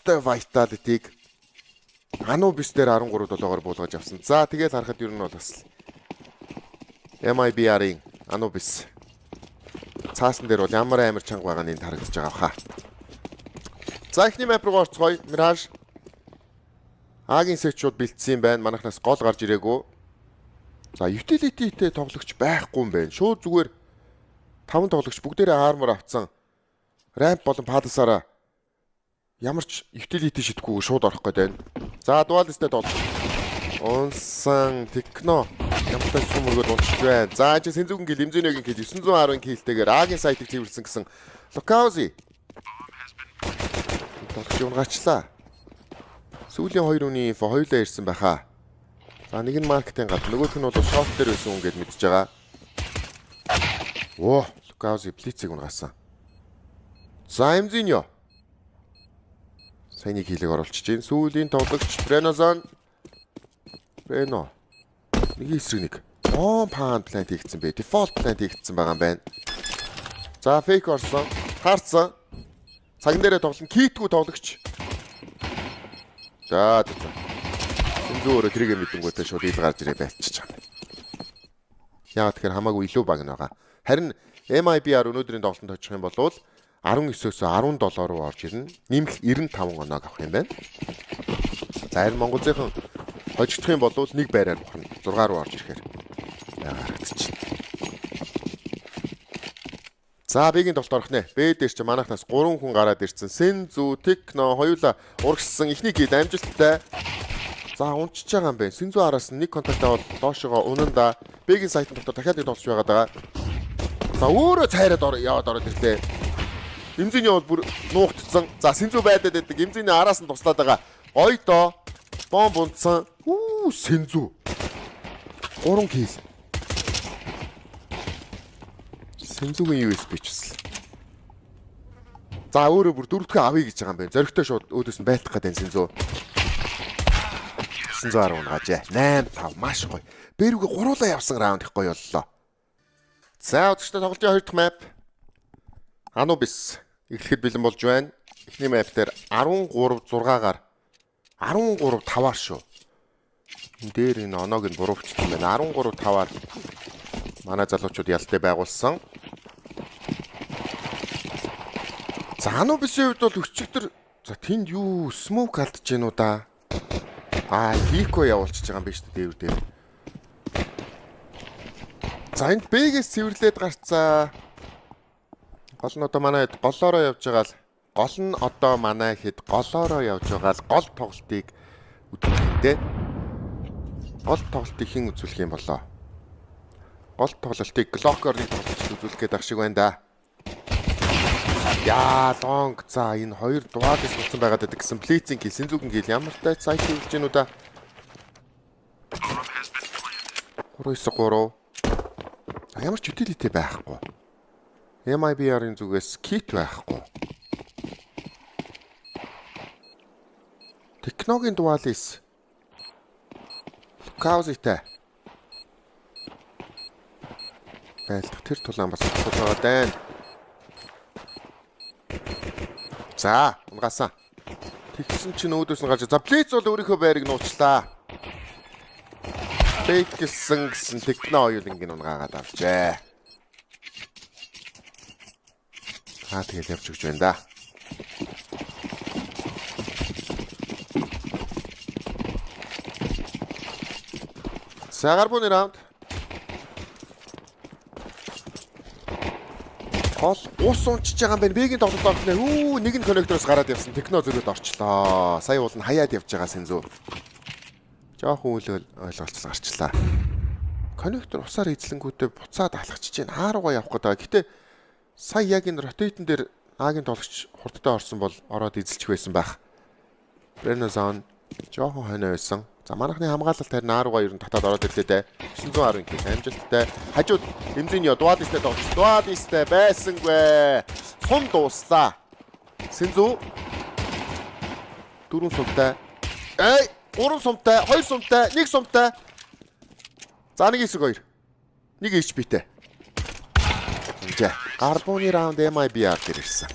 дуртай Vitality-г Anubis дээр 13-7-оор буулгаж авсан. За тэгээд харахад ер нь бол бас MIBR-ийн Anubis цаасан дээр бол ямар амар чанга байгаа нь харагдаж байгаа хаа. За эхний map руу орцгоё. Mirage Агийн сэтчүүд бэлдсэн юм байна. Манайхнаас гол гарч ирээгүй. За utility-тэй тоглогч байхгүй юм байна. Шууд зүгээр 5 тоглогч бүгдээрээ armor авцсан. Ramp болон Palace-аараа ямар ч utility шидэхгүй шууд орох гээд байна. За Dualist-тэй тоглож. Унсан Techno ямартай сүмөргөд уншиж байна. За чи Сэнзүүгийн гил Имзүнэгийн гил 910 киллтэйгээр Агийн сайтыг цэвэрлсэн гэсэн Lukauzi. Тоглож унгаачлаа. Сүүлийн 2 үний инфо хоёулаа ирсэн байхаа. За нэг нь маркетинг гад нөгөөх нь бол шорт дээр байсан хүн гэд мэдж байгаа. Оо, Lukauzi Blitz-ийг унгаасан. За Имзүнё. Сайн нэг хилэг оруулчих чинь. Сүүлийн тоглогч Brenozan. Breno. Нэг эсрэг нэг. Pan plant хийгдсэн бэ. Default plant хийгдсэн байгаа юм байна. За fake орсон. Харцсан. Цаган дээрээ тоглон китгүй тоглогч. За. Сэнзүү өөрөө тэрийг мэдэнгүүтээ шууд ил гарч ирээ байцчих юм. Яагаад тэгэхээр хамаагүй илүү баг байгаа. Харин MIBR өнөөдрийн тоглолтод очих юм бол 19-өөс 17 руу орж ирнэ. Нэмэх 95 оноог авах юм байна. За харин Монголынхан хожигдох юм бол нэг байраар бухна. 6 руу орж ирэхээр харагдчих. За бигийн тоглолт орох нэ. Бэ дээр чи манайхнаас 3 хүн гараад ирсэн. Сэнзүү, Techno хоёулаа урагшсан. Эхний гид амжилттай. За унчиж байгаа юм байна. Сэнзүү араас нэг контактаа бол доошогоо унанда. Бигийн сайтын дотор дахиад нэг тоглож байгаад байгаа. За өөрөө цайраад яваад ороод ирлээ. Имзэний бол бүр нуугдсан. За Сэнзүү байдаад байдаг. Имзэний араас нь туслаад байгаа. Ой доо. Бомб унтсан. Сэнзүү. 3 kill. Сэнзүүгийн USB чисэн. За өөрөө бүр 4 дахь авъя гэж байгаа юм байна. Зоригтой шууд өөдөөс нь байлтах гэдэг Сэнзүү. 910 унгажээ. 8-5 маш гоё. Бэрүүгээ гуруулаа явсан раунд их гоё боллоо. За үзэгчдээ тоглолтын 2 дахь map. Anubis эхлэхэд бэлэн болж байна. Эхний map дээр 13-6-аар 13-5-аар шүү. Энд дээр энэ оноог нь буруувчсан байна. 13-5-аар манай залуучууд ялтаа байгуулсан. За Anubis-ийн хувьд бол өчигдөр за тэнд юу smoke алдж гэнэ үү да. Хийко явуулчихж байгаа юм биш үү дээвэр дээр. За энд Б-гээс цэвэрлээд гарцаа. Гол нь одоо манай хэд голоороо явж байгаа л гол нь одоо манай хэд голоороо явж байгаа л гол тоглолтыг үзүүлэхтэй. Гол тоглолтыг хэн үзүүлэх юм болоо? Гол тоглолтыг Glocker нэг тоглолт үзүүлэх гээд ах шиг байна да. Яа, long за энэ хоёр дугаалс болсон байгаад байдаг гэсэн Blitz-ийн гил Сэнзүүгийн гил ямартай сайт хийж гэнүү да. 3-9-3. Ямар ч utility байхгүй. MIBR-ийн зүгээс kit байхгүй. Techno-гийн Dualist. Lukauzi-тэй. Байлдах тэр тулаан бас байгаа даа. За, унгаасан. Тэгсэн чинь өөдөөс нь гарч. За, Blitz бол өөрийнхөө байрыг нуучлаа. Fake гэсэн Techno хоёулангийн унгаагаад авчээ. Тэгээд явж өгч байна да. Сагарбуны раунд. Гол ус унчиж байгаа юм байна. Бэгийн тоглолт орох нэ. Нэг нь коннектороос гараад явсан. Techno зөрөөд орчлоо. Сая уул нь хаяад явж байгаа Сэнзүү. Жоохон үл ойлголцол гарчлаа. Коннектор усаар эзлэнгүүтээ буцаад алхчихж байна. Хааруугаа явах гэдэг. Гэтэ сая яг энэ ротейтн дээр Агийн тоглогч хурдтай орсон бол ороод эзэлчих байсан байх. Brenozan жоохон хойно байсан. За манайхны хамгаалалт харин Ааруугаа ер нь татаад ороод ирлээ дээ. 910 кг амжилттай. Хажууд Имзэний Dualist-тэй тоглож. Dualist-тэй байсангүй. Сум дууслаа. Сэнзүү 4 сумтай. 3 сумтай, 2 сумтай, 1 сумтай. За нэг эсрэг 2. Нэг HP-тэй. Гarbon раунд MIBR дээр ирсэн.